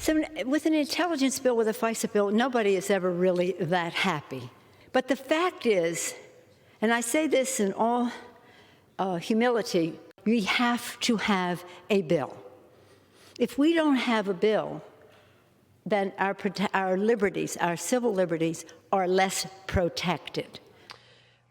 So with an intelligence bill, with a FISA bill, nobody is ever really that happy. But the fact is, and I say this in all humility, we have to have a bill. If we don't have a bill, then our liberties, our civil liberties, are less protected.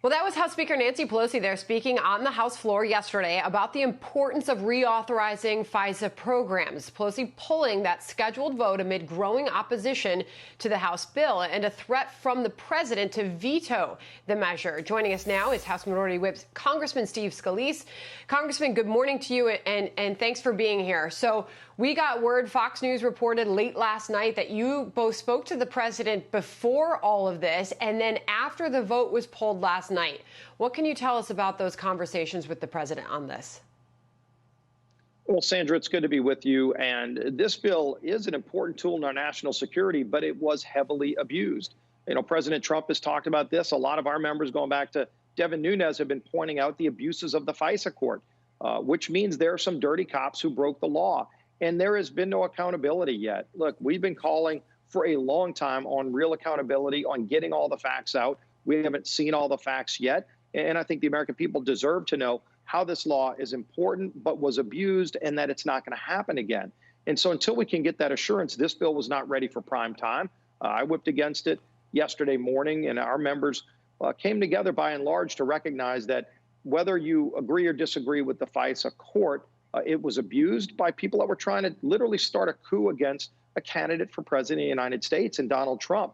Well, that was House Speaker Nancy Pelosi there speaking on the House floor yesterday about the importance of reauthorizing FISA programs. Pelosi pulling that scheduled vote amid growing opposition to the House bill and a threat from the president to veto the measure. Joining us now is House Minority Whip Congressman Steve Scalise. Congressman, good morning to you, and thanks for being here. So we got word, Fox News reported late last night, that you both spoke to the president before all of this and then after the vote was pulled last night. What can you tell us about those conversations with the president on this? Well, Sandra, it's good to be with you. And this bill is an important tool in our national security, but it was heavily abused. You know, President Trump has talked about this. A lot of our members, going back to Devin Nunes, have been pointing out the abuses of the FISA court, which means there are some dirty cops who broke the law. And there has been no accountability yet. Look, we've been calling for a long time on real accountability, on getting all the facts out. We haven't seen all the facts yet. And I think the American people deserve to know how this law is important, but was abused, and that it's not going to happen again. And so until we can get that assurance, this bill was not ready for prime time. I whipped against it yesterday morning, and our members came together by and large to recognize that whether you agree or disagree with the FISA court, it was abused by people that were trying to literally start a coup against a candidate for president of the United States and Donald Trump.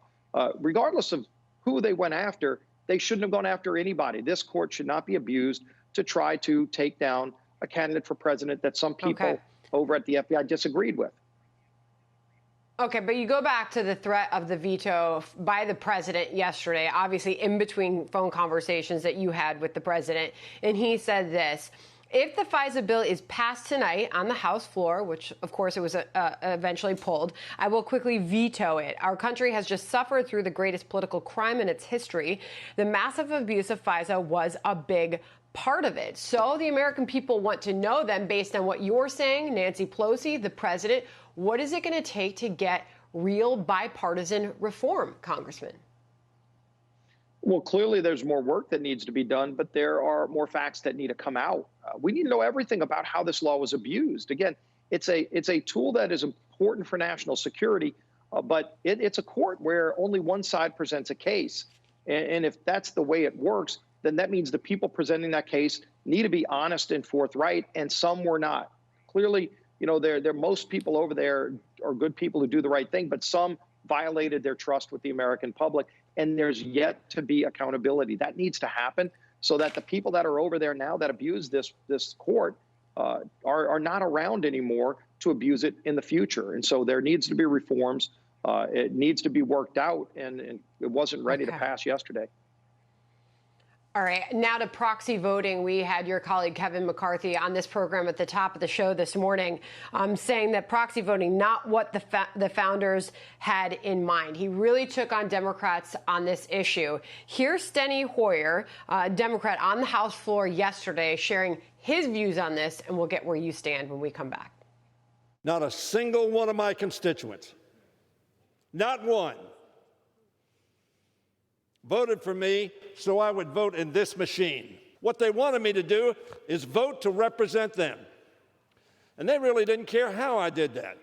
Regardless of who they went after, they shouldn't have gone after anybody. This court should not be abused to try to take down a candidate for president that some people over at the FBI disagreed with. Okay, but you go back to the threat of the veto by the president yesterday, obviously in between phone conversations that you had with the president, and he said this: if the FISA bill is passed tonight on the House floor, which of course it was eventually pulled, I will quickly veto it. Our country has just suffered through the greatest political crime in its history. The massive abuse of FISA was a big part of it. So the American people want to know then, based on what you're saying, Nancy Pelosi, the president, what is it going to take to get real bipartisan reform, Congressman? Well, clearly there's more work that needs to be done, but there are more facts that need to come out. We need to know everything about how this law was abused. Again, it's a tool that is important for national security, but it's a court where only one side presents a case. And if that's the way it works, then that means the people presenting that case need to be honest and forthright, and some were not. Clearly, you know, most people over there are good people who do the right thing, but some violated their trust with the American public, and there's yet to be accountability. That needs to happen so that the people that are over there now that abuse this court are not around anymore to abuse it in the future. And so there needs to be reforms. It needs to be worked out, and it wasn't ready to pass yesterday. All right, now to proxy voting. We had your colleague Kevin McCarthy on this program at the top of the show this morning, saying that proxy voting, not what the founders had in mind. He really took on Democrats on this issue. Here's Steny Hoyer, Democrat, on the House floor yesterday, sharing his views on this, and we'll get where you stand when we come back. Not a single one of my constituents, not one, voted for me so I would vote in this machine. What they wanted me to do is vote to represent them. And they really didn't care how I did that,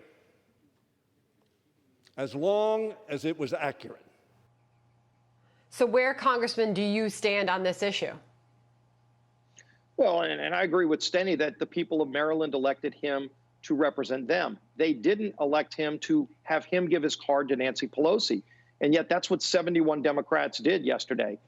as long as it was accurate. So where, Congressman, do you stand on this issue? Well, and I agree with Steny that the people of Maryland elected him to represent them. They didn't elect him to have him give his card to Nancy Pelosi. And yet that's what 71 Democrats did yesterday.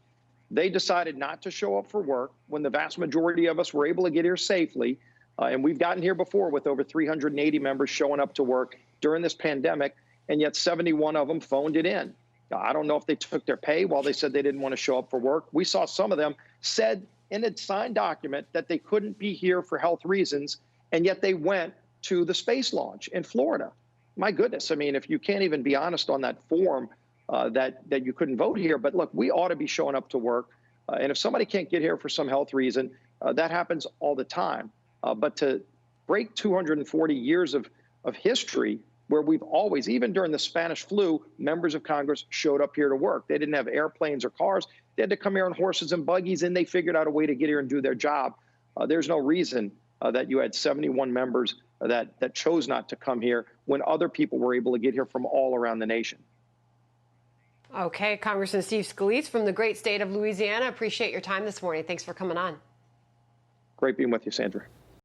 They decided not to show up for work when the vast majority of us were able to get here safely. And we've gotten here before with over 380 members showing up to work during this pandemic, and yet 71 of them phoned it in. I don't know if they took their pay while they said they didn't want to show up for work. We saw some of them said in a signed document that they couldn't be here for health reasons, and yet they went to the space launch in Florida. My goodness, I mean, if you can't even be honest on that form, that you couldn't vote here. But look, we ought to be showing up to work. And if somebody can't get here for some health reason, that happens all the time. But to break 240 years of history where we've always, even during the Spanish flu, members of Congress showed up here to work. They didn't have airplanes or cars. They had to come here on horses and buggies, and they figured out a way to get here and do their job. There's no reason that you had 71 members that chose not to come here when other people were able to get here from all around the nation. Okay, Congressman Steve Scalise from the great state of Louisiana. Appreciate your time this morning. Thanks for coming on. Great being with you, Sandra.